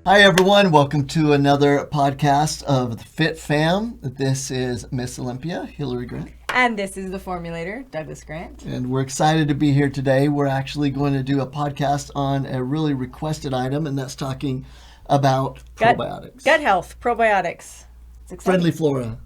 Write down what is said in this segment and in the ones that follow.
Hi, everyone. Welcome to another podcast of the FitFam. This is Miss Olympia, Hilary Grant. And this is the Formulator, Douglas Grant. And we're excited to be here today. We're actually going to do a podcast on a really requested item, and that's talking about probiotics. Gut health, probiotics. It's exciting. Friendly flora.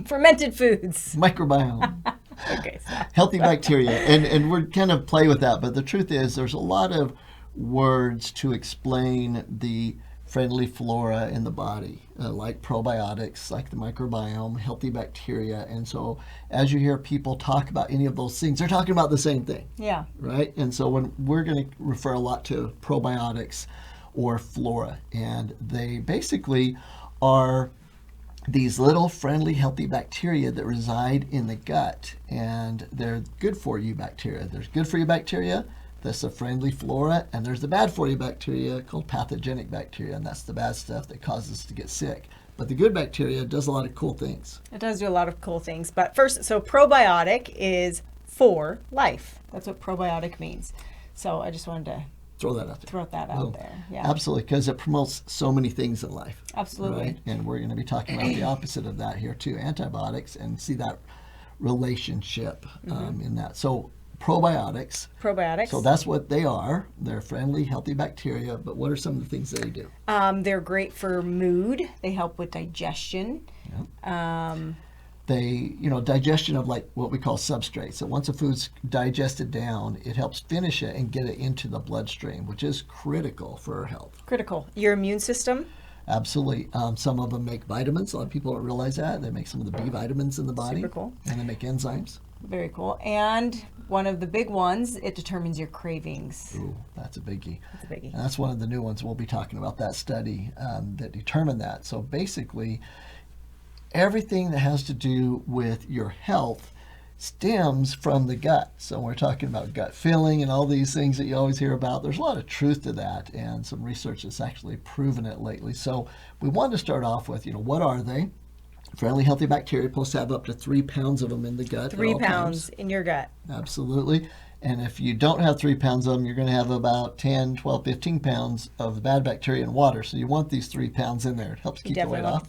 Fermented foods. Microbiome. Okay, stop. Healthy bacteria. And we're kind of play with that, but the truth is there's a lot of words to explain the friendly flora in the body, like probiotics, like the microbiome, healthy bacteria. And so as you hear people talk about any of those things, they're talking about the same thing. Yeah. Right? And so when we're going to refer a lot to probiotics or flora, and they basically are these little friendly, healthy bacteria that reside in the gut, and they're good for you bacteria. There's good for you bacteria. That's the friendly flora, and there's the bad for you bacteria called pathogenic bacteria, and that's the bad stuff that causes us to get sick. But the good bacteria does a lot of cool things. It does do a lot of cool things. But first, so probiotic is for life. That's what probiotic means. So I just wanted to throw that out there. Yeah. Absolutely, because it promotes so many things in life. Absolutely. Right? And we're going to be talking about the opposite of that here too, antibiotics, and see that relationship in that. So probiotics. So that's what they are. They're friendly, healthy bacteria. But what are some of the things they do? They're great for mood. They help with digestion. Yeah. Digestion of like what we call substrates. So once a food's digested down, it helps finish it and get it into the bloodstream, which is critical for our health. Critical. Your immune system? Absolutely. Some of them make vitamins. A lot of people don't realize that. They make some of the B vitamins in the body. Super cool. And they make enzymes. Very cool. And one of the big ones, it determines your cravings. Ooh, that's a biggie. That's a biggie. And that's one of the new ones. We'll be talking about that study that determined that. So basically, everything that has to do with your health stems from the gut. So we're talking about gut filling and all these things that you always hear about. There's a lot of truth to that, and some research has actually proven it lately. So we wanted to start off with, what are they? Friendly, healthy bacteria, supposed to have up to 3 pounds of them in the gut. 3 pounds in your gut. Absolutely. And if you don't have 3 pounds of them, you're going to have about 10, 12, 15 pounds of bad bacteria in water. So you want these 3 pounds in there. It helps keep the weight off.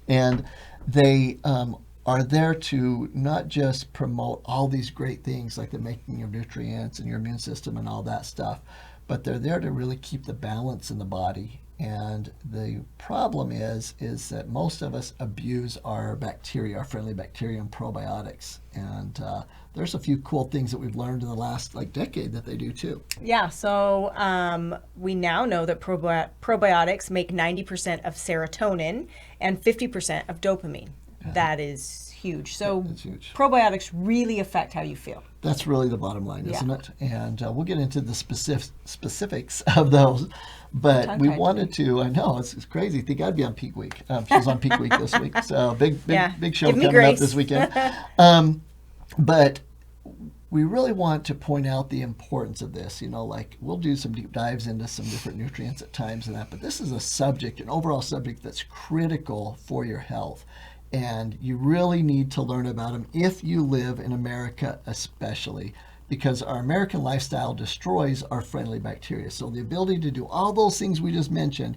And they are there to not just promote all these great things like the making of nutrients and your immune system and all that stuff, but they're there to really keep the balance in the body. And the problem is that most of us abuse our bacteria, our friendly bacteria and probiotics. And there's a few cool things that we've learned in the last decade that they do too. Yeah, so we now know that probiotics make 90% of serotonin and 50% of dopamine. Yeah. That is huge. So that's huge. Probiotics really affect how you feel. That's really the bottom line, isn't it? And we'll get into the specifics of those. But we wanted to, I know, it's crazy. I think I'd be on peak week. She's on peak week this week. So big show coming up this weekend. But we really want to point out the importance of this. We'll do some deep dives into some different nutrients at times and that. But this is a subject, an overall subject that's critical for your health. And you really need to learn about them if you live in America especially, because our American lifestyle destroys our friendly bacteria. So the ability to do all those things we just mentioned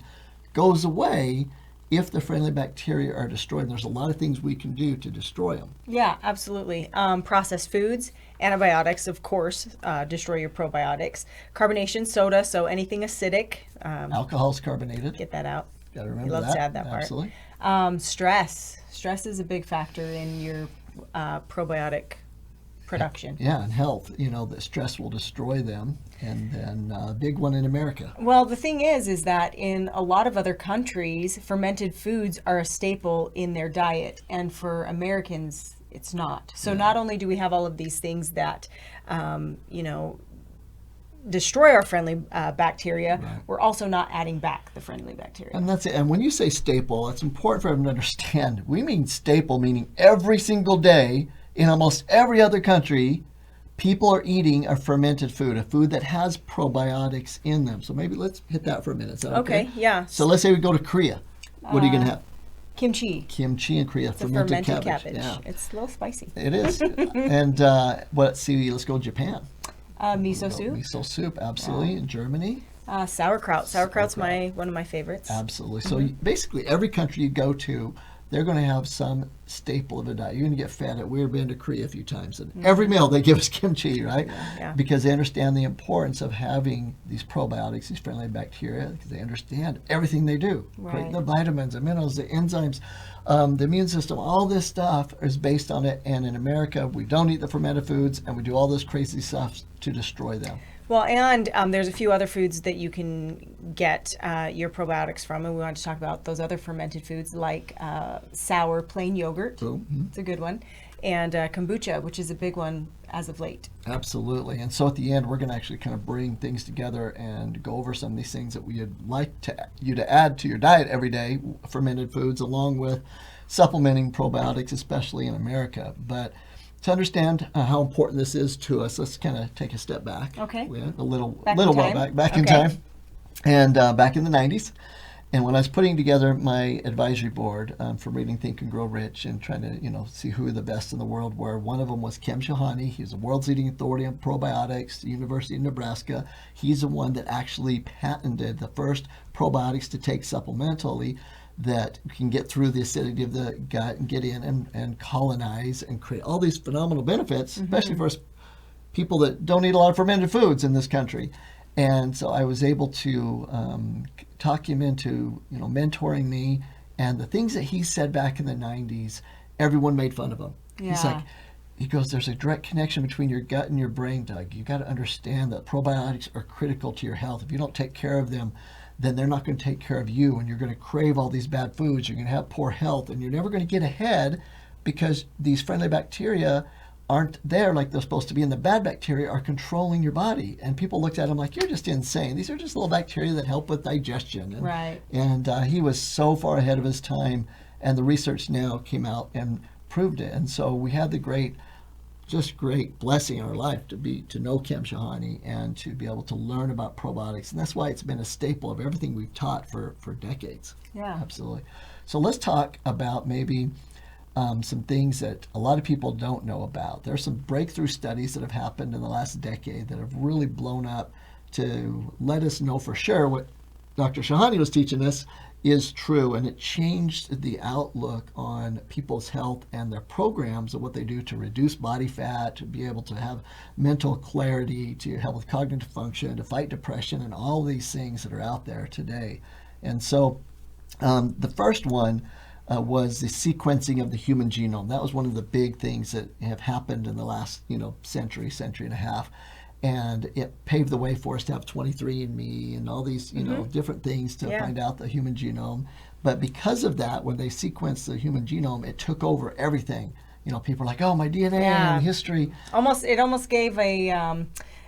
goes away if the friendly bacteria are destroyed. And there's a lot of things we can do to destroy them. Yeah, absolutely. Processed foods, antibiotics, of course, destroy your probiotics. Carbonation, soda, so anything acidic. Alcohol's carbonated. Get that out. Got to remember you love that. To add that Absolutely. Part. Stress is a big factor in your probiotic production. Yeah, and health. That stress will destroy them. And then a big one in America. Well, the thing is that in a lot of other countries, fermented foods are a staple in their diet. And for Americans, it's not. So not only do we have all of these things that, destroy our friendly bacteria, we're also not adding back the friendly bacteria. And that's it. And when you say staple, it's important for everyone to understand. We mean staple, meaning every single day in almost every other country, people are eating a fermented food, a food that has probiotics in them. So maybe let's hit that for a minute. Is that okay? Yeah. So let's say we go to Korea. What are you going to have? Kimchi. Kimchi in Korea, it's fermented cabbage. Yeah. It's a little spicy. It is. And let's go to Japan. Miso soup. Miso soup, absolutely. In Germany. Sauerkraut. Sauerkraut's one of my favorites. Absolutely. So basically, every country you go to, they're going to have some staple of a diet. You're going to get fed it. We've been to Korea a few times, and every meal they give us kimchi, right? Yeah. Because they understand the importance of having these probiotics, these friendly bacteria, because they understand everything they do. Right. The vitamins, the minerals, the enzymes, the immune system, all this stuff is based on it. And in America, we don't eat the fermented foods, and we do all this crazy stuff to destroy them. Well, and there's a few other foods that you can get your probiotics from, and we want to talk about those other fermented foods like sour plain yogurt. It's a good one. And kombucha, which is a big one as of late. Absolutely. And so at the end, we're going to actually kind of bring things together and go over some of these things that we'd like you to add to your diet every day, fermented foods, along with supplementing probiotics, especially in America. But to understand how important this is to us, let's kind of take a step back. Okay. A little while back in time, and back in the 90s. And when I was putting together my advisory board for reading Think and Grow Rich and trying to, see who the best in the world were, one of them was Kem Shahani. He's the world's leading authority on probiotics, the University of Nebraska. He's the one that actually patented the first probiotics to take supplementally that can get through the acidity of the gut and get in and colonize and create all these phenomenal benefits, especially for us people that don't eat a lot of fermented foods in this country. And so I was able to talk him into, mentoring me. And the things that he said back in the 90s, everyone made fun of him. Yeah. He goes, there's a direct connection between your gut and your brain, Doug. You got to understand that probiotics are critical to your health. If you don't take care of them, then they're not going to take care of you, and you're going to crave all these bad foods. You're going to have poor health, and you're never going to get ahead because these friendly bacteria aren't there like they're supposed to be, and the bad bacteria are controlling your body. And people looked at him like, you're just insane. These are just little bacteria that help with digestion. And, right. And he was so far ahead of his time, and the research now came out and proved it. And so we had the great blessing in our life to know Kem Shahani and to be able to learn about probiotics. And that's why it's been a staple of everything we've taught for decades. Yeah. Absolutely. So let's talk about maybe some things that a lot of people don't know about. There are some breakthrough studies that have happened in the last decade that have really blown up to let us know for sure what Dr. Shahani was teaching us is true, and it changed the outlook on people's health and their programs of what they do to reduce body fat, to be able to have mental clarity, to help with cognitive function, to fight depression, and all these things that are out there today. And so the first one was the sequencing of the human genome. That was one of the big things that have happened in the last century and a half. And it paved the way for us to have 23andMe and all these, different things to find out the human genome. But because of that, when they sequenced the human genome, it took over everything. People are like, oh, my DNA and history. It almost gave a,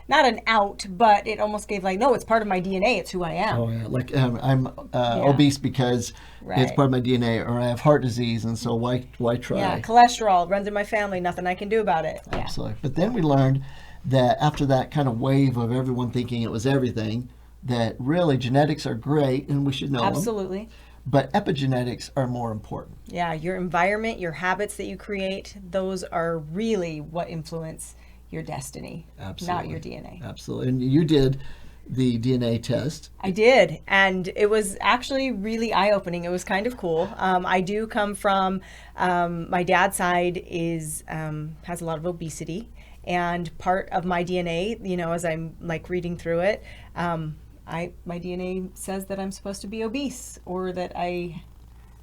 not an out, but it almost gave no, it's part of my DNA. It's who I am. Oh, yeah. Like I'm obese because it's part of my DNA, or I have heart disease, and so why try? Yeah, cholesterol runs in my family. Nothing I can do about it. Absolutely. But then we learned that after that kind of wave of everyone thinking it was everything, that really genetics are great and we should know them. Absolutely. But epigenetics are more important. Yeah, your environment, your habits that you create, those are really what influence your destiny, not your DNA. Absolutely. And you did the DNA test. I did, and it was actually really eye-opening. It was kind of cool. I do come from, my dad's side has a lot of obesity. And part of my DNA, as I'm reading through it, my DNA says that I'm supposed to be obese, or that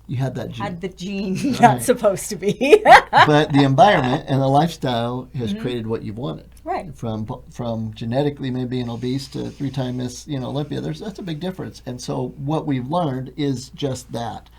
you had that gene. Had the gene not supposed to be. But the environment and the lifestyle has created what you've wanted. Right. From genetically maybe being obese to 3-time Miss Olympia, that's a big difference. And so what we've learned is just that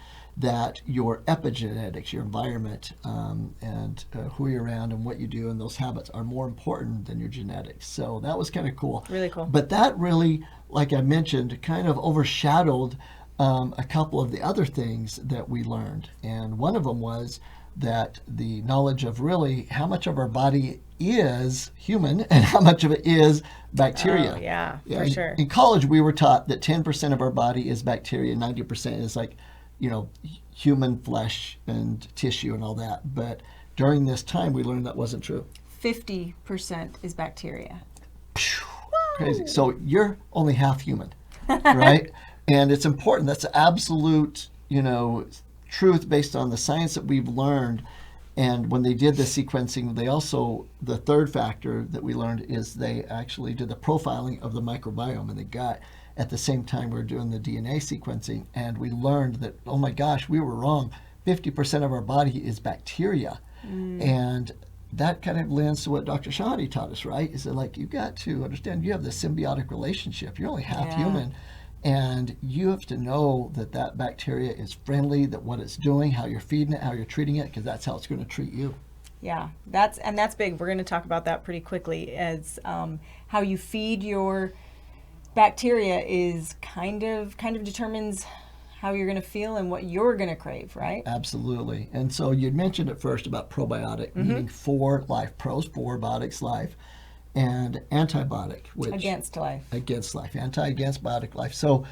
your epigenetics, your environment, and who you're around and what you do and those habits are more important than your genetics. So that was kind of cool. Really cool. But that really, like I mentioned, kind of overshadowed a couple of the other things that we learned. And one of them was that the knowledge of really how much of our body is human and how much of it is bacteria. Oh, yeah, for sure. In college, we were taught that 10% of our body is bacteria, 90% is human flesh and tissue and all that. But during this time, we learned that wasn't true. 50% is bacteria. Crazy. So you're only half human. right? And it's important. That's absolute, truth based on the science that we've learned. And when they did the sequencing, they also, the third factor that we learned is they actually did the profiling of the microbiome in the gut at the same time we were doing the DNA sequencing. And we learned that, oh my gosh, we were wrong. 50% of our body is bacteria. And that kind of lends to what Dr. Shahadi taught us, right? Is that like, you got to understand you have this symbiotic relationship. You're only half human. And you have to know that that bacteria is friendly, that what it's doing, how you're feeding it, how you're treating it, because that's how it's going to treat you. Yeah, that's big. We're going to talk about that pretty quickly, as how you feed your bacteria is kind of determines how you're going to feel and what you're going to crave, right? Absolutely. And so you mentioned at first about probiotic, meaning for life, pros, probiotics, life, and antibiotic, which against life, against biotic life. So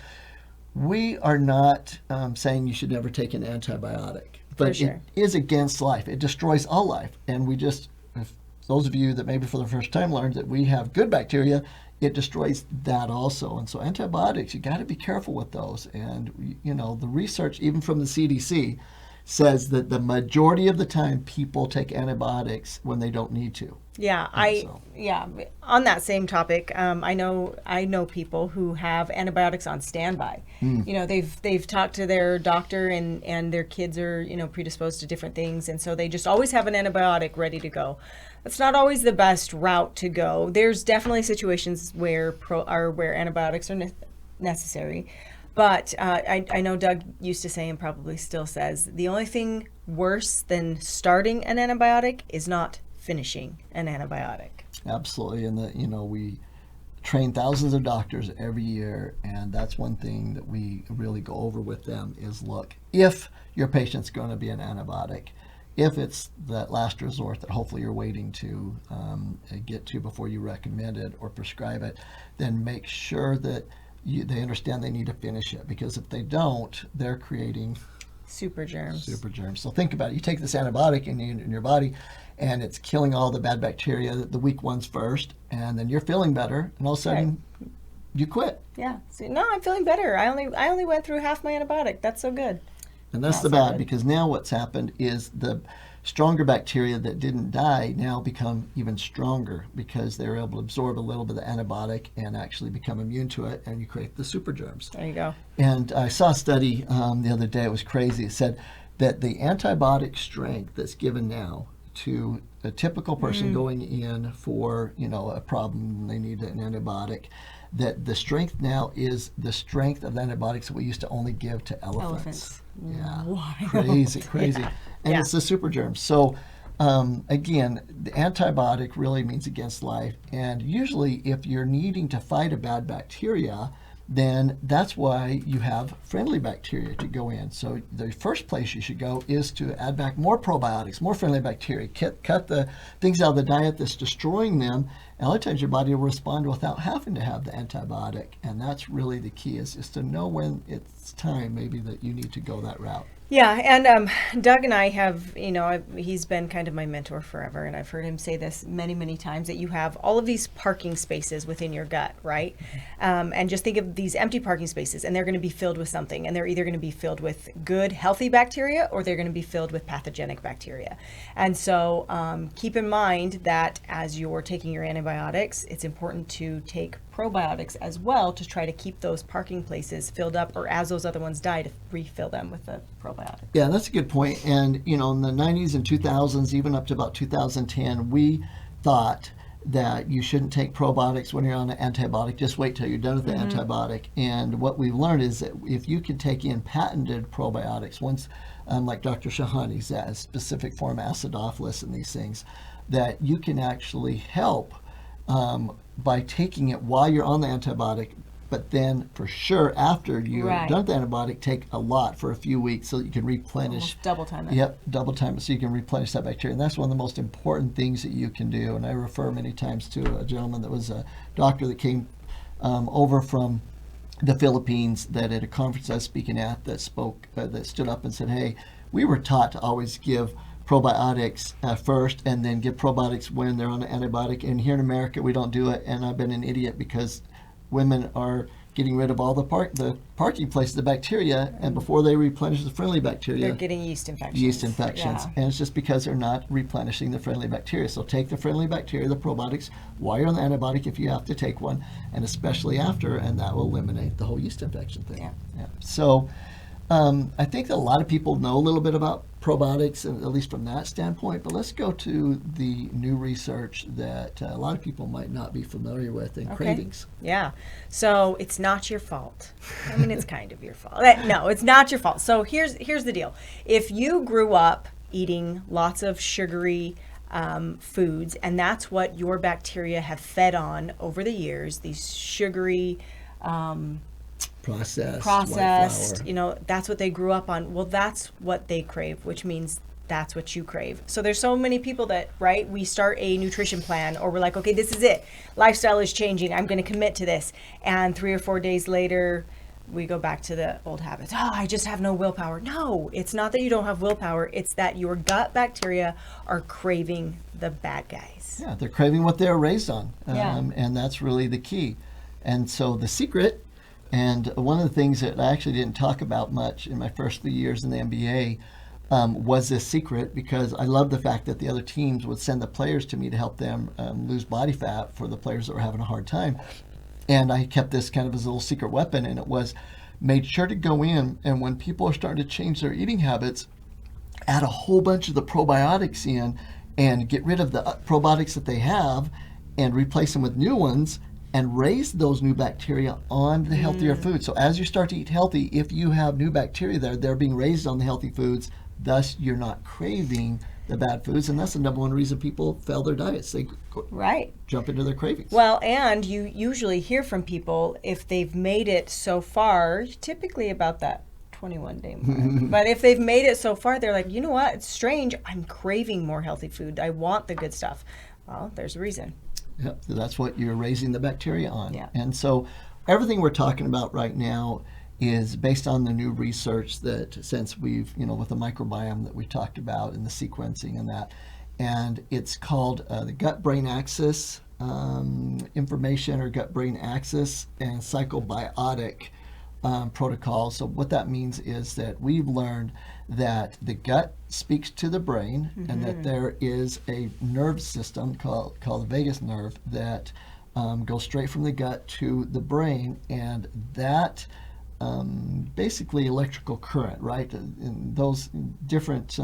we are not saying you should never take an antibiotic, but it is against life. It destroys all life. And we just, if those of you that maybe for the first time learned that we have good bacteria, it destroys that also. And so antibiotics, you got to be careful with those. And the research, even from the CDC, says that the majority of the time people take antibiotics when they don't need to. Yeah, on that same topic, I know people who have antibiotics on standby. They've talked to their doctor and their kids are, predisposed to different things, and so they just always have an antibiotic ready to go. That's not always the best route to go. There's definitely situations where antibiotics are necessary. But I know Doug used to say, and probably still says, the only thing worse than starting an antibiotic is not finishing an antibiotic. Absolutely. And we train thousands of doctors every year, and that's one thing that we really go over with them is, look, if your patient's going to be an antibiotic, if it's that last resort that hopefully you're waiting to get to before you recommend it or prescribe it, then make sure that they understand they need to finish it, because if they don't, they're creating super germs. So think about it. You take this antibiotic in your body, and it's killing all the bad bacteria, the weak ones first, and then you're feeling better, and all of a sudden you quit. Yeah. So, no, I'm feeling better. I only went through half my antibiotic. That's so good. And that's the bad, because now what's happened is the stronger bacteria that didn't die now become even stronger because they're able to absorb a little bit of the antibiotic and actually become immune to it, and you create the super germs. There you go. And I saw a study the other day. It was crazy. It said that the antibiotic strength that's given now to a typical person going in for a problem, they need an antibiotic, that the strength now is the strength of the antibiotics that we used to only give to elephants. Yeah, wild. Crazy. And it's the super germs. So again, the antibiotic really means against life. And usually if you're needing to fight a bad bacteria, then that's why you have friendly bacteria to go in. So the first place you should go is to add back more probiotics, more friendly bacteria, cut the things out of the diet that's destroying them. And a lot of times your body will respond without having to have the antibiotic. And that's really the key, is to know when it's time maybe that you need to go that route. Yeah, and Doug and I have, he's been kind of my mentor forever, and I've heard him say this many, many times, that you have all of these parking spaces within your gut, right? And just think of these empty parking spaces, and they're going to be filled with something, and they're either going to be filled with good, healthy bacteria, or they're going to be filled with pathogenic bacteria. And so keep in mind that as you're taking your antibiotics, it's important to take probiotics as well to try to keep those parking places filled up, or as those other ones die, to refill them with the probiotics. Yeah, that's a good point. And, in the 90s and 2000s, even up to about 2010, we thought that you shouldn't take probiotics when you're on an antibiotic. Just wait till you're done with the antibiotic. And what we've learned is that if you can take in patented probiotics, once, like Dr. Shahani says, specific form acidophilus and these things, that you can actually help by taking it while you're on the antibiotic, but then for sure after you're done with the antibiotic, take a lot for a few weeks so that you can replenish. Almost double time it. Yep, double time it so you can replenish that bacteria. And that's one of the most important things that you can do. And I refer many times to a gentleman that was a doctor that came over from the Philippines, that at a conference I was speaking at, that stood up and said, hey, we were taught to always give probiotics first and then give probiotics when they're on an antibiotic. And here in America, we don't do it. And I've been an idiot because women are getting rid of all the parking places, the bacteria, and before they replenish the friendly bacteria, they're getting yeast infections. And it's just because they're not replenishing the friendly bacteria. So take the friendly bacteria, the probiotics, while you're on the antibiotic if you have to take one, and especially after, and that will eliminate the whole yeast infection thing. Yeah. So I think that a lot of people know a little bit about probiotics, at least from that standpoint, but let's go to the new research that a lot of people might not be familiar with in Cravings. Yeah. So it's not your fault. I mean, it's kind of your fault. No, it's not your fault. So here's the deal. If you grew up eating lots of sugary foods, and that's what your bacteria have fed on over the years, these sugary processed, that's what they grew up on. Well, that's what they crave, which means that's what you crave. So there's so many people that, right, we start a nutrition plan, or we're like, okay, this is it. Lifestyle is changing. I'm going to commit to this. And 3 or 4 days later, we go back to the old habits. Oh, I just have no willpower. No, it's not that you don't have willpower. It's that your gut bacteria are craving the bad guys. Yeah, they're craving what they were raised on. And that's really the key. And so the secret, and one of the things that I actually didn't talk about much in my first 3 years in the NBA was this secret, because I love the fact that the other teams would send the players to me to help them lose body fat for the players that were having a hard time. And I kept this kind of as a little secret weapon, and it was made sure to go in, and when people are starting to change their eating habits, add a whole bunch of the probiotics in and get rid of the probiotics that they have and replace them with new ones, and raise those new bacteria on the healthier food. So as you start to eat healthy, if you have new bacteria there, they're being raised on the healthy foods. Thus, you're not craving the bad foods, and that's the number one reason people fail their diets. They jump into their cravings. Well, and you usually hear from people, if they've made it so far, typically about that 21-day mark. But if they've made it so far, they're like, you know what? It's strange. I'm craving more healthy food. I want the good stuff. Well, there's a reason. Yep, so that's what you're raising the bacteria on. Yeah. And so everything we're talking about right now is based on the new research that, since we've, with the microbiome that we talked about and the sequencing and that, and it's called the gut-brain axis information, or gut-brain axis and cyclobiotic protocol. So what that means is that we've learned that the gut speaks to the brain, and that there is a nerve system called the vagus nerve that goes straight from the gut to the brain, and that basically electrical current, right? And those different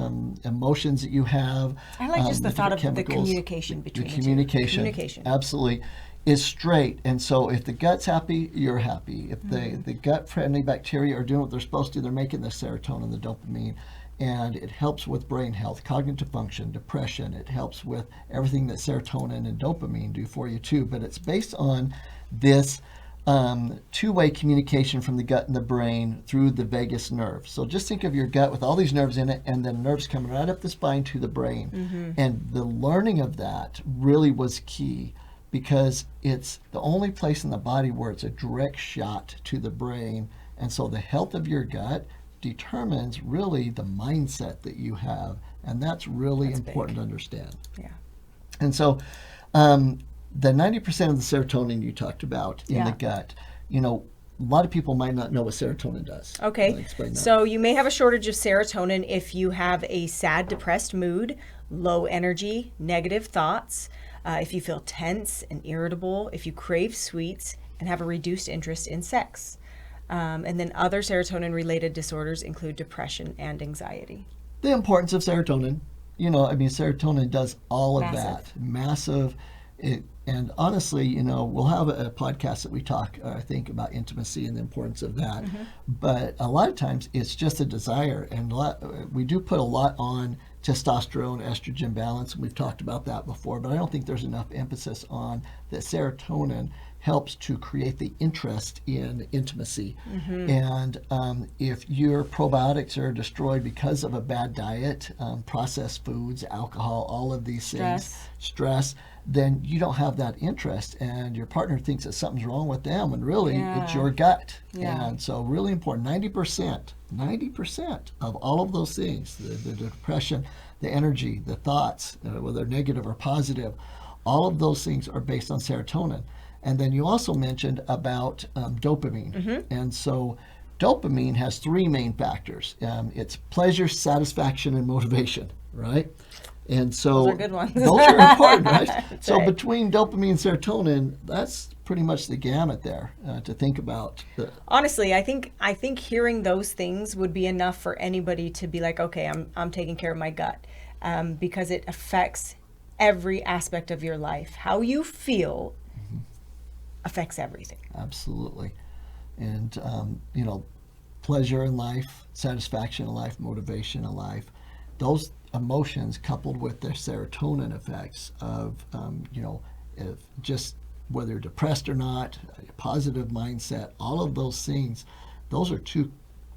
emotions that you have. I like just the thought of the communication between the communication. Absolutely. Is straight. And so if the gut's happy, you're happy. If the gut-friendly bacteria are doing what they're supposed to, they're making the serotonin, the dopamine, and it helps with brain health, cognitive function, depression. It helps with everything that serotonin and dopamine do for you too. But it's based on this two-way communication from the gut and the brain through the vagus nerve. So just think of your gut with all these nerves in it, and then nerves coming right up the spine to the brain. And the learning of that really was key, because it's the only place in the body where it's a direct shot to the brain. And so the health of your gut determines really the mindset that you have. And that's really important to understand. Yeah. And so the 90% of the serotonin you talked about in the gut, a lot of people might not know what serotonin does. Okay. Explain that. So you may have a shortage of serotonin if you have a sad, depressed mood, low energy, negative thoughts, if you feel tense and irritable, if you crave sweets, and have a reduced interest in sex. And then other serotonin-related disorders include depression and anxiety. The importance of serotonin. Serotonin does all of that. Massive. And honestly, we'll have a podcast that we talk, I think, about intimacy and the importance of that. But a lot of times it's just a desire. And we do put a lot on testosterone, estrogen balance, and we've talked about that before, but I don't think there's enough emphasis on that serotonin helps to create the interest in intimacy. And if your probiotics are destroyed because of a bad diet, processed foods, alcohol, all of these things, stress, then you don't have that interest, and your partner thinks that something's wrong with them, and really it's your gut. And so really important, 90% of all of those things, the depression, the energy, the thoughts, whether negative or positive, all of those things are based on serotonin. And then you also mentioned about dopamine. And so dopamine has three main factors. It's pleasure, satisfaction, and motivation, right? And so those are good ones. Those are important, right? So right. between dopamine and serotonin, that's pretty much the gamut there to think about. Honestly, I think hearing those things would be enough for anybody to be like, okay, I'm taking care of my gut, because it affects every aspect of your life. How you feel affects everything. Absolutely. And, pleasure in life, satisfaction in life, motivation in life, those emotions coupled with their serotonin effects of, if just whether you're depressed or not, a positive mindset, all of those things, those are two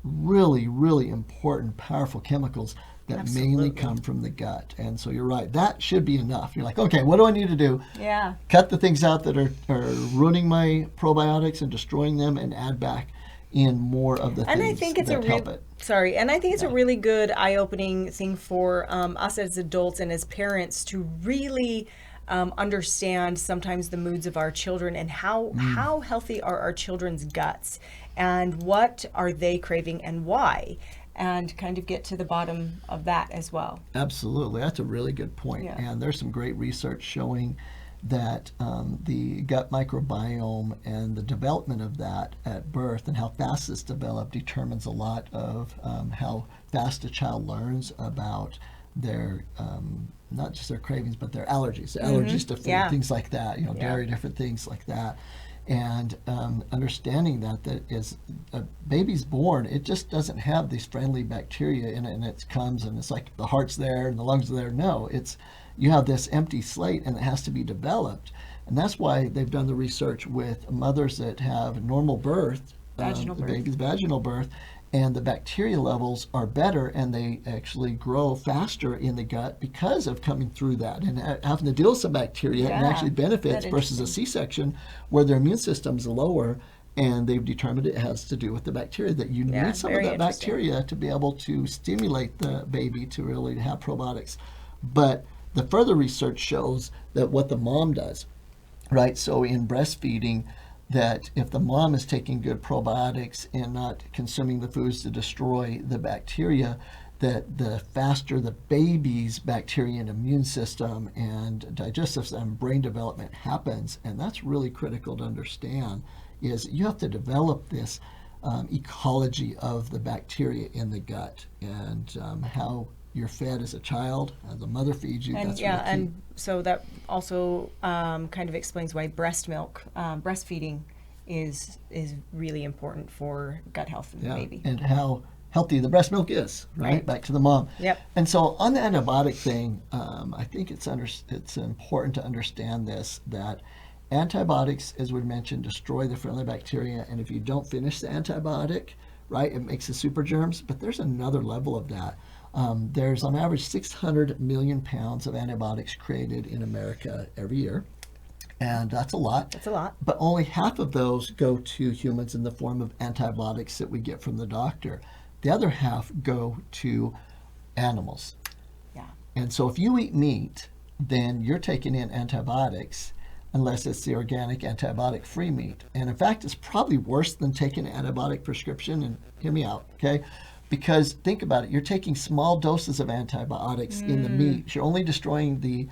really, really important, powerful chemicals that mainly come from the gut. And so you're right, that should be enough. You're like, okay, what do I need to do? Yeah. Cut the things out that are ruining my probiotics and destroying them, and add back in more of the things that help it. And I think it's a really good eye-opening thing for us as adults and as parents to really understand sometimes the moods of our children, and how healthy are our children's guts, and what are they craving and why, and kind of get to the bottom of that as well. Absolutely. That's a really good point. Yeah. And there's some great research showing that the gut microbiome and the development of that at birth and how fast it's developed determines a lot of how fast a child learns about their not just their cravings, but their allergies to food, things like that, dairy, different things like that. And understanding that as a baby's born, it just doesn't have these friendly bacteria in it, and it comes and it's like the heart's there and the lungs are there. No, you have this empty slate, and it has to be developed. And that's why they've done the research with mothers that have normal birth, baby's vaginal birth, and the bacteria levels are better, and they actually grow faster in the gut because of coming through that and having to deal with some bacteria, and actually benefits versus a C-section where their immune system's lower, and they've determined it has to do with the bacteria, that you need some of that bacteria to be able to stimulate the baby to really have probiotics. But the further research shows that what the mom does, right? So in breastfeeding, that if the mom is taking good probiotics and not consuming the foods to destroy the bacteria, that the faster the baby's bacteria and immune system and digestive system, brain development happens. And that's really critical to understand, is you have to develop this ecology of the bacteria in the gut, and how you're fed as a child, as a mother feeds you. And that's really key. And so that also kind of explains why breast milk, breastfeeding is really important for gut health in the baby. And how healthy the breast milk is, right? Back to the mom. Yep. And so on the antibiotic thing, I think it's important to understand this, that antibiotics, as we mentioned, destroy the friendly bacteria, and if you don't finish the antibiotic, right, it makes the super germs. But there's another level of that. There's on average 600 million pounds of antibiotics created in America every year. And that's a lot. That's a lot. But only half of those go to humans in the form of antibiotics that we get from the doctor. The other half go to animals. Yeah. And so if you eat meat, then you're taking in antibiotics, unless it's the organic antibiotic-free meat. And in fact, it's probably worse than taking an antibiotic prescription. And hear me out, okay? Because think about it, you're taking small doses of antibiotics in the meat. You're only destroying the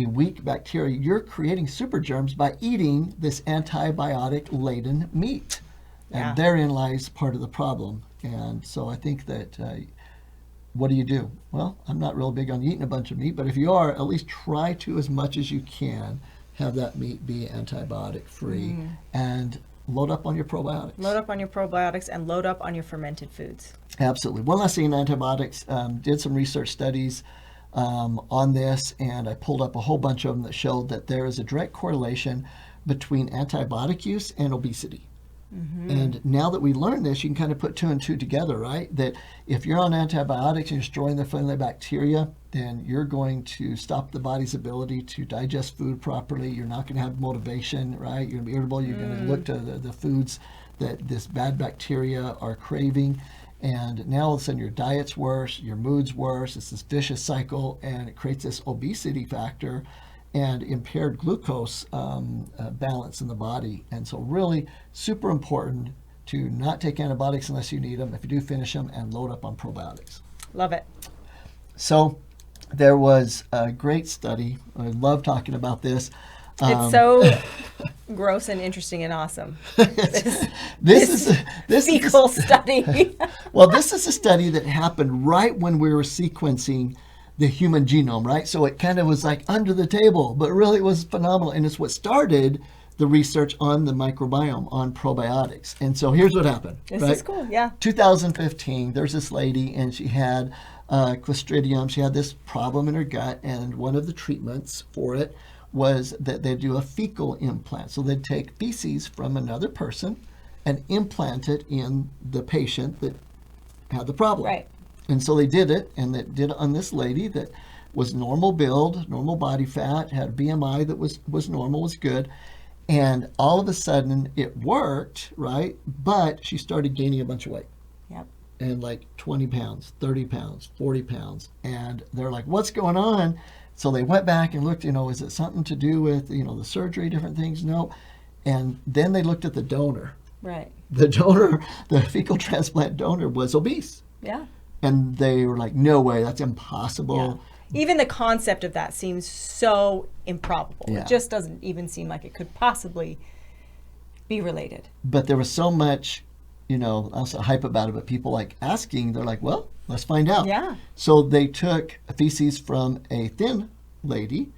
weak bacteria. You're creating super germs by eating this antibiotic-laden meat. And therein lies part of the problem. And so I think that, what do? Well, I'm not real big on eating a bunch of meat, but if you are, at least try to, as much as you can, have that meat be antibiotic-free. And load up on your probiotics. Load up on your probiotics and load up on your fermented foods. Absolutely. One last thing in antibiotics, did some research studies on this, and I pulled up a whole bunch of them that showed that there is a direct correlation between antibiotic use and obesity. And now that we learned this, you can kind of put two and two together, right? That if you're on antibiotics and you're destroying the friendly bacteria, then you're going to stop the body's ability to digest food properly. You're not going to have motivation, right? You're going to be irritable. You're going to look to the foods that this bad bacteria are craving. And now all of a sudden your diet's worse, your mood's worse. It's this vicious cycle, and it creates this obesity factor. and impaired glucose balance in the body. And so really super important to not take antibiotics unless you need them. If you do, finish them and load up on probiotics. Love it. So there was a great study. I love talking about this. It's so gross and interesting and awesome. This is fecal study. Well, this is a study that happened right when we were sequencing the human genome, right? So it kind of was like under the table, but really it was phenomenal. And it's what started the research on the microbiome, on probiotics. And so here's what happened. This right? is cool, yeah. 2015, there's this lady and she had Clostridium. She had this problem in her gut, and one of the treatments for it was that they'd do a fecal implant. So they'd take feces from another person and implant it in the patient that had the problem. Right. And so they did it, and they did it on this lady that was normal build, normal body fat, had a BMI that was normal, was good. And all of a sudden it worked, right? But she started gaining a bunch of weight. Yep. And like 20 pounds, 30 pounds, 40 pounds. And they're like, what's going on? So they went back and looked, is it something to do with, the surgery, different things? No. And then they looked at the donor. Right. The donor, the fecal transplant donor, was obese. Yeah. And they were like, no way, that's impossible. Yeah. Even the concept of that seems so improbable. Yeah. It just doesn't even seem like it could possibly be related. But there was so much, also hype about it, but people like asking, they're like, well, let's find out. Yeah. So they took feces from a thin lady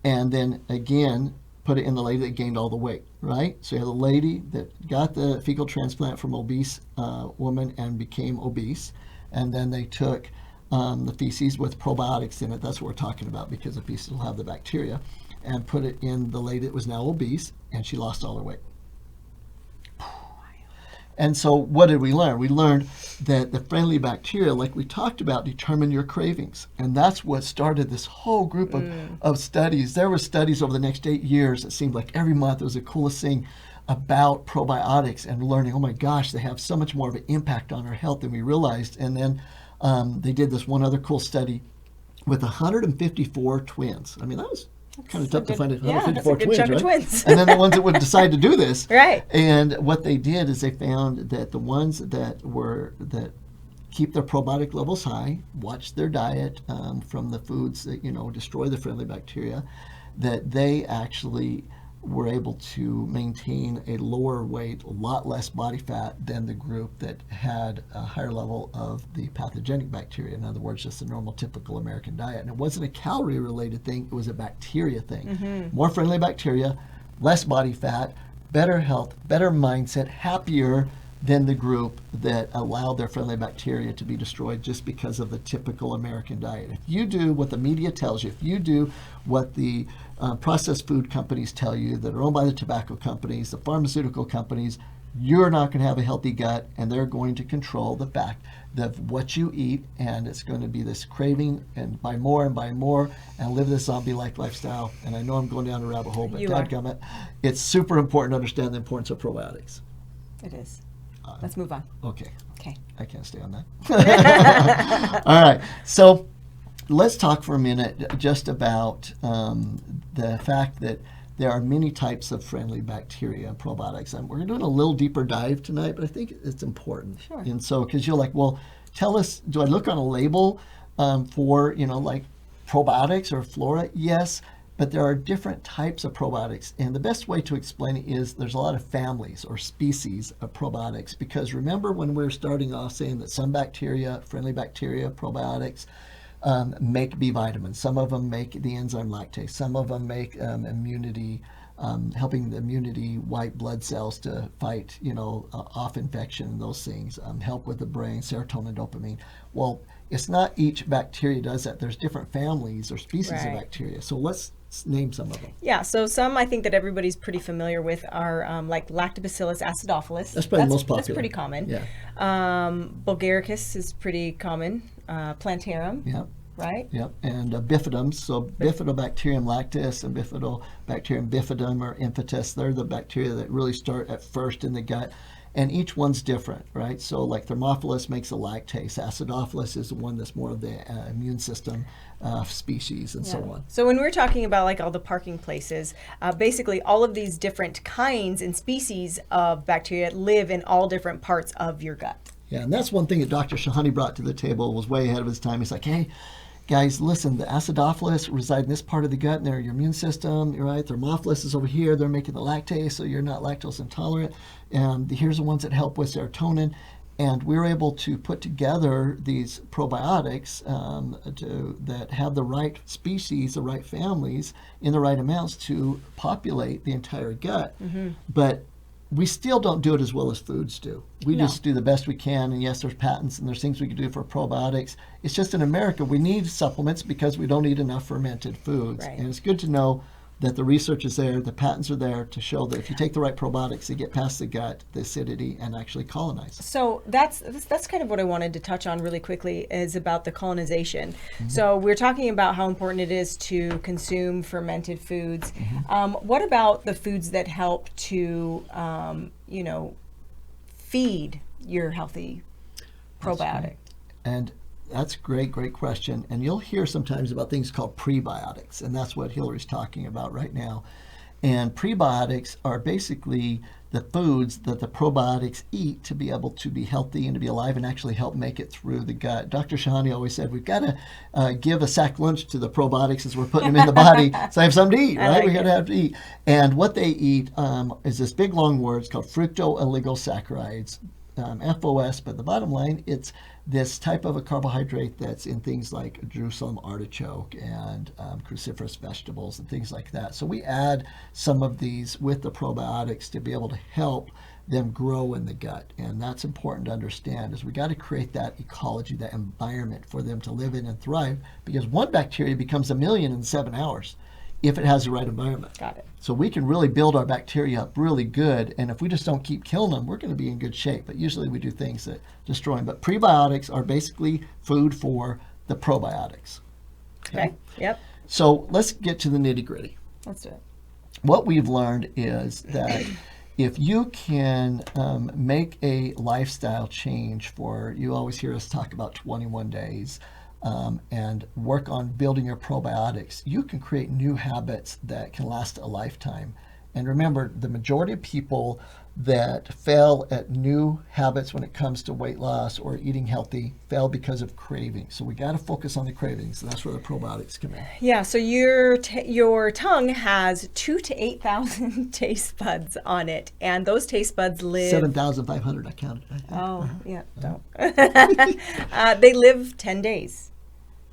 and then again put it in the lady that gained all the weight, right? So you have the lady that got the fecal transplant from obese woman and became obese. And then they took the feces with probiotics in it. That's what we're talking about, because the feces will have the bacteria, and put it in the lady that was now obese, and she lost all her weight. And so what did we learn? We learned that the friendly bacteria, like we talked about, determine your cravings. And that's what started this whole group of studies. There were studies over the next 8 years. It seemed like every month it was the coolest thing about probiotics and learning, oh my gosh, they have so much more of an impact on our health than we realized. And then they did this one other cool study with 154 twins. I mean, that was kind of tough to find 154 twins, right? Twins. And then the ones that would decide to do this. Right. And what they did is they found that the ones that keep their probiotic levels high, watch their diet from the foods that, destroy the friendly bacteria, that they actually were able to maintain a lower weight, a lot less body fat than the group that had a higher level of the pathogenic bacteria. In other words, just the normal typical American diet. And it wasn't a calorie related thing, it was a bacteria thing. Mm-hmm. More friendly bacteria, less body fat, better health, better mindset, happier than the group that allowed their friendly bacteria to be destroyed just because of the typical American diet. If you do what the media tells you, if you do what the processed food companies tell you that are owned by the tobacco companies, the pharmaceutical companies, you're not going to have a healthy gut, and they're going to control the fact of what you eat, and it's going to be this craving and buy more and live this zombie-like lifestyle. And I know I'm going down a rabbit hole, but dadgummit, it's super important to understand the importance of probiotics. It is. Let's move on. Okay. Okay. I can't stay on that. All right. So let's talk for a minute just about the fact that there are many types of friendly bacteria and probiotics. And we're doing a little deeper dive tonight, but I think it's important. Sure. And so, because you're like, well, tell us, do I look on a label for, like probiotics or flora? Yes. But there are different types of probiotics. And the best way to explain it is there's a lot of families or species of probiotics. Because remember when we were starting off saying that some bacteria, friendly bacteria, probiotics, make B vitamins. Some of them make the enzyme lactase. Some of them make immunity, helping the immunity white blood cells to fight, off infection and those things, help with the brain, serotonin, dopamine. Well, it's not each bacteria does that. There's different families or species of bacteria. So let's name some of them. Yeah, so some I think that everybody's pretty familiar with are like Lactobacillus acidophilus. That's probably the most popular. That's pretty common. Yeah. Bulgaricus is pretty common. Plantarum. Yeah. right? Yep, and bifidums, so Bifidobacterium lactis and Bifidobacterium bifidum or impetus, they're the bacteria that really start at first in the gut. And each one's different, right? So like Thermophilus makes a lactase. Acidophilus is the one that's more of the immune system species and so on. So when we're talking about like all the parking places, basically all of these different kinds and species of bacteria live in all different parts of your gut. Yeah, and that's one thing that Dr. Shahani brought to the table, was way ahead of his time. He's like, hey, guys, listen, the Acidophilus reside in this part of the gut, and they're your immune system, right? Thermophilus is over here. They're making the lactase, so you're not lactose intolerant. And here's the ones that help with serotonin. And we were able to put together these probiotics that have the right species, the right families, in the right amounts to populate the entire gut. Mm-hmm. But we still don't do it as well as foods do. We just do the best we can. And yes, there's patents and there's things we can do for probiotics. It's just in America, we need supplements because we don't eat enough fermented foods. Right. And it's good to know that the research is there, the patents are there to show that if you take the right probiotics, they get past the gut, the acidity, and actually colonize. So that's kind of what I wanted to touch on really quickly, is about the colonization. Mm-hmm. So we're talking about how important it is to consume fermented foods. Mm-hmm. What about the foods that help to, feed your healthy probiotic? And that's a great question. And you'll hear sometimes about things called prebiotics, and that's what Hilary's talking about right now. And prebiotics are basically the foods that the probiotics eat to be able to be healthy and to be alive and actually help make it through the gut. Dr. Shahani always said, we've got to give a sack lunch to the probiotics as we're putting them in the body, so I have something to eat, right? We got to have to eat. And what they eat is this big long word. It's called fructooligosaccharides, FOS, but the bottom line, it's this type of a carbohydrate that's in things like Jerusalem artichoke and cruciferous vegetables and things like that. So we add some of these with the probiotics to be able to help them grow in the gut. And that's important to understand, is we got to create that ecology, that environment for them to live in and thrive, because one bacteria becomes 1 million in 7 hours if it has the right environment. Got it. So we can really build our bacteria up really good, and if we just don't keep killing them, we're going to be in good shape. But usually we do things that destroy them. But prebiotics are basically food for the probiotics. Okay. Yep. So let's get to the nitty-gritty. Let's do it. What we've learned is that if you can make a lifestyle change you always hear us talk about 21 days, and work on building your probiotics, you can create new habits that can last a lifetime. And remember, the majority of people that fail at new habits when it comes to weight loss or eating healthy fail because of craving. So we got to focus on the cravings, and that's where the probiotics come in. Yeah, so your tongue has 2,000 to 8,000 taste buds on it, and those taste buds live 7,500. I counted. Oh, yeah, don't. They live 10 days.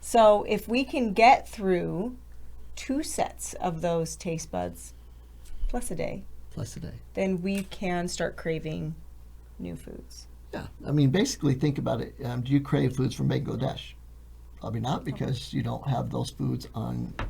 So if we can get through 2 sets of those taste buds plus a day, then we can start craving new foods. Yeah, I mean, basically think about it. Do you crave foods from Bangladesh? Probably not, because you don't have those foods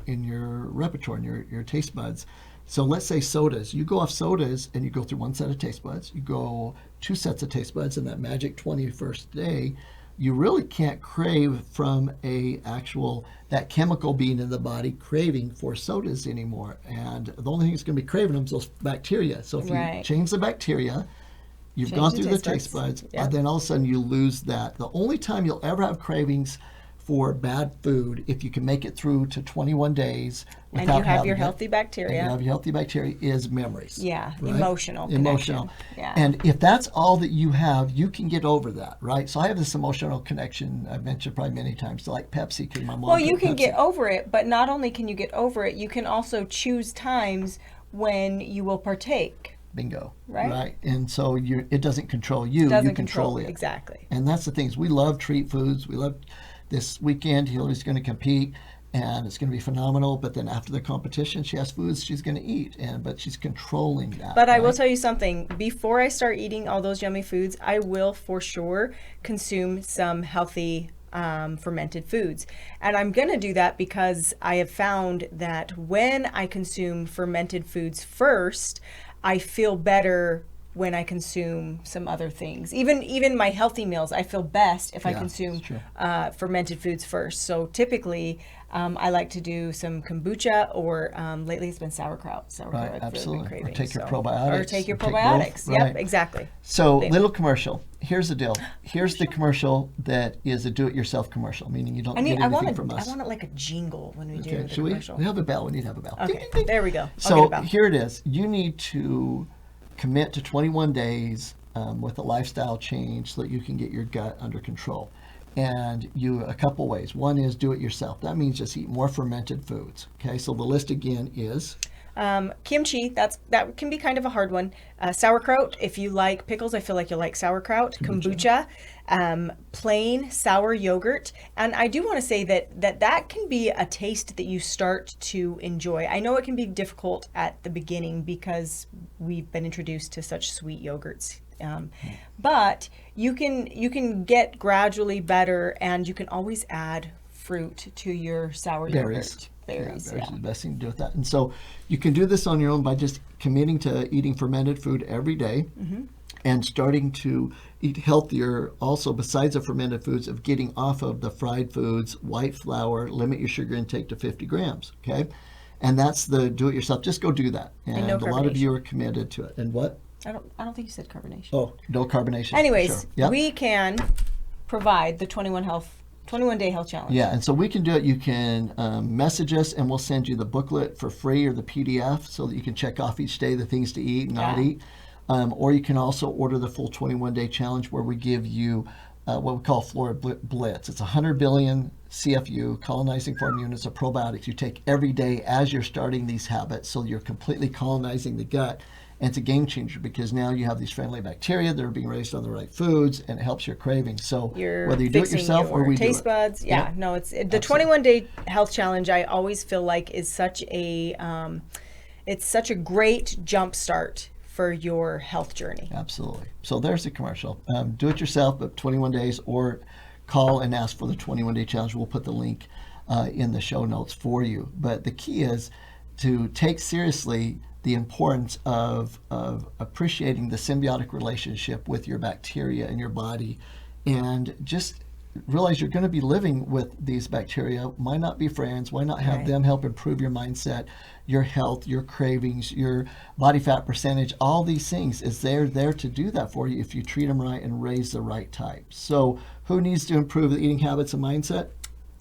in your repertoire, in your taste buds. So let's say sodas. You go off sodas and you go through 1 set of taste buds. You go 2 sets of taste buds in that magic 21st day. You really can't crave from that chemical being in the body craving for sodas anymore. And the only thing that's going to be craving them is those bacteria. So if you change the bacteria, you've gone through the taste buds, and then all of a sudden you lose that. The only time you'll ever have cravings for bad food, if you can make it through to 21 days without and you have your healthy bacteria. And you have your healthy bacteria, is memories. Yeah, right? Emotional. Yeah. And if that's all that you have, you can get over that, right? So I have this emotional connection I've mentioned probably many times, to like Pepsi, because my mom. Well, you can get over it, but not only can you get over it, you can also choose times when you will partake. Bingo. Right. And so it doesn't control you. You control it. Exactly. And that's the things. We love treat foods. We love this weekend, Hilary's going to compete, and it's going to be phenomenal. But then after the competition, she has foods she's going to eat, but she's controlling that. But I will tell you something. Before I start eating all those yummy foods, I will for sure consume some healthy fermented foods. And I'm going to do that because I have found that when I consume fermented foods first, I feel better when I consume some other things. Even my healthy meals, I feel best if I consume fermented foods first. So typically, I like to do some kombucha, or lately it's been sauerkraut. Right, I've absolutely. really been craving, Or take your probiotics. Or take your probiotics. Both. Yep, Right. exactly. So, little commercial. Here's the deal. Here's the commercial that is a do-it-yourself commercial, meaning you don't get anything from us. I want it like a jingle when we do the Should commercial. we have a bell. We need to have a bell. Okay, Ding, ding, ding. there we go. So here it is. You need to commit to 21 days with a lifestyle change so that you can get your gut under control. And a couple ways. One is do it yourself. That means just eat more fermented foods. Okay, so the list again is kimchi. That can be kind of a hard one. Sauerkraut. If you like pickles, I feel like you'll like sauerkraut. Kombucha. Plain sour yogurt. And I do want to say that can be a taste that you start to enjoy. I know it can be difficult at the beginning because we've been introduced to such sweet yogurts. But you can get gradually better, and you can always add fruit to your sour yogurt. Berries. Berries is the best thing to do with that. And so you can do this on your own by just committing to eating fermented food every day, and starting to eat healthier also besides the fermented foods, of getting off of the fried foods, white flour, limit your sugar intake to 50 grams. Okay. And that's the do-it-yourself. Just go do that. And no a lot of you are committed to it. And what? I don't think you said carbonation. Oh, no carbonation. Anyways, sure. Yep. we can provide the 21-day health challenge. Yeah, and so we can do it. You can message us, and we'll send you the booklet for free, or the PDF, so that you can check off each day the things to eat and not eat. Or you can also order the full 21-day challenge, where we give you what we call Flora Blitz. It's 100 billion CFU, colonizing foreign units of probiotics you take every day as you're starting these habits, so you're completely colonizing the gut. And it's a game changer, because now you have these friendly bacteria that are being raised on the right foods, and it helps your cravings. So whether you do it yourself or we do it. Taste buds. Yeah, no, it's the 21-day health challenge. I always feel like is such a great jump start for your health journey. Absolutely. So there's the commercial. Do it yourself, but 21 days, or call and ask for the 21-day challenge. We'll put the link in the show notes for you. But the key is to take seriously the importance of appreciating the symbiotic relationship with your bacteria in your body, and just realize you're going to be living with these bacteria. Why not be friends? Why not have them help improve your mindset, your health, your cravings, your body fat percentage? All these things they're there to do that for you if you treat them right and raise the right type. So who needs to improve the eating habits and mindset?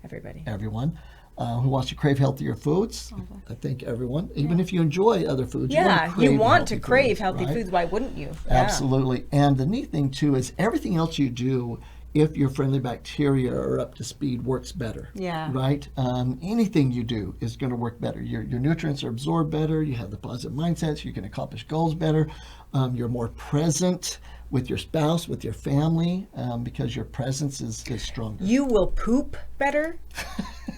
Everybody. Everyone. Who wants to crave healthier foods? I think everyone. Even if you enjoy other foods, you want to crave healthy foods. Why wouldn't you? Absolutely. And the neat thing too is everything else you do, if your friendly bacteria are up to speed, works better. Right? Anything you do is going to work better. Your nutrients are absorbed better. You have the positive mindsets. You can accomplish goals better. You're more present with your spouse, with your family, because your presence is stronger. You will poop better.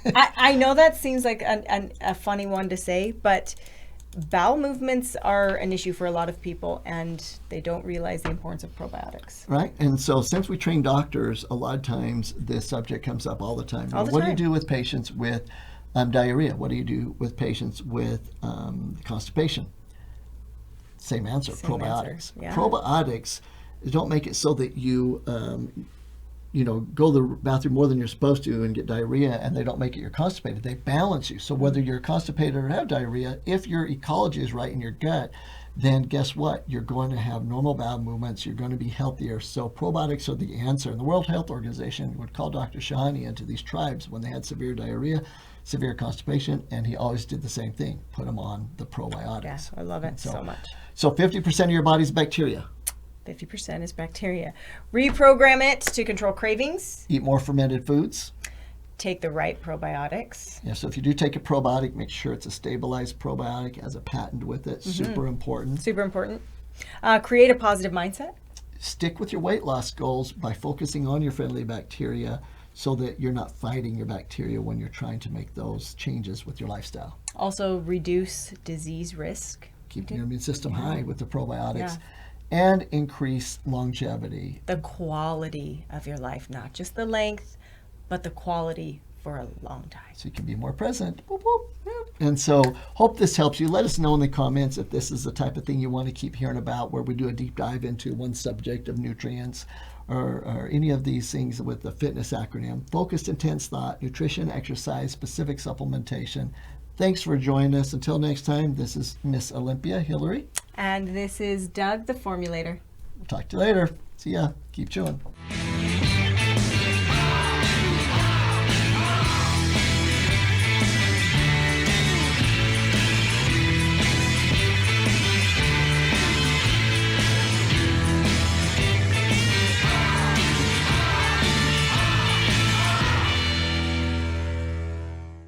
I know that seems like a funny one to say, but bowel movements are an issue for a lot of people, and they don't realize the importance of probiotics. Right. And so since we train doctors, a lot of times this subject comes up all the time. What do you do with patients with diarrhea? What do you do with patients with constipation? Same answer, probiotics. Probiotics don't make it so that you go to the bathroom more than you're supposed to and get diarrhea, and they don't make it you're constipated. They balance you. So whether you're constipated or have diarrhea, if your ecology is right in your gut, then guess what? You're going to have normal bowel movements. You're going to be healthier. So probiotics are the answer. And the World Health Organization would call Dr. Shahani into these tribes when they had severe diarrhea, severe constipation, and he always did the same thing, put them on the probiotics. Yeah, I love it so much. So 50% of your body's bacteria. 50% is bacteria. Reprogram it to control cravings. Eat more fermented foods. Take the right probiotics. Yeah, so if you do take a probiotic, make sure it's a stabilized probiotic, has a patent with it. Super important. Super important. Create a positive mindset. Stick with your weight loss goals by focusing on your friendly bacteria, so that you're not fighting your bacteria when you're trying to make those changes with your lifestyle. Also reduce disease risk. Keep your immune system high with the probiotics. And increase longevity. The quality of your life, not just the length, but the quality for a long time. So you can be more present. Boop, boop. And so hope this helps you. Let us know in the comments if this is the type of thing you want to keep hearing about, where we do a deep dive into one subject of nutrients or any of these things with the fitness acronym. Focused, intense thought, nutrition, exercise, specific supplementation. Thanks for joining us. Until next time, this is Miss Olympia, Hilary. And this is Doug, the Formulator. We'll talk to you later. See ya. Keep chewing.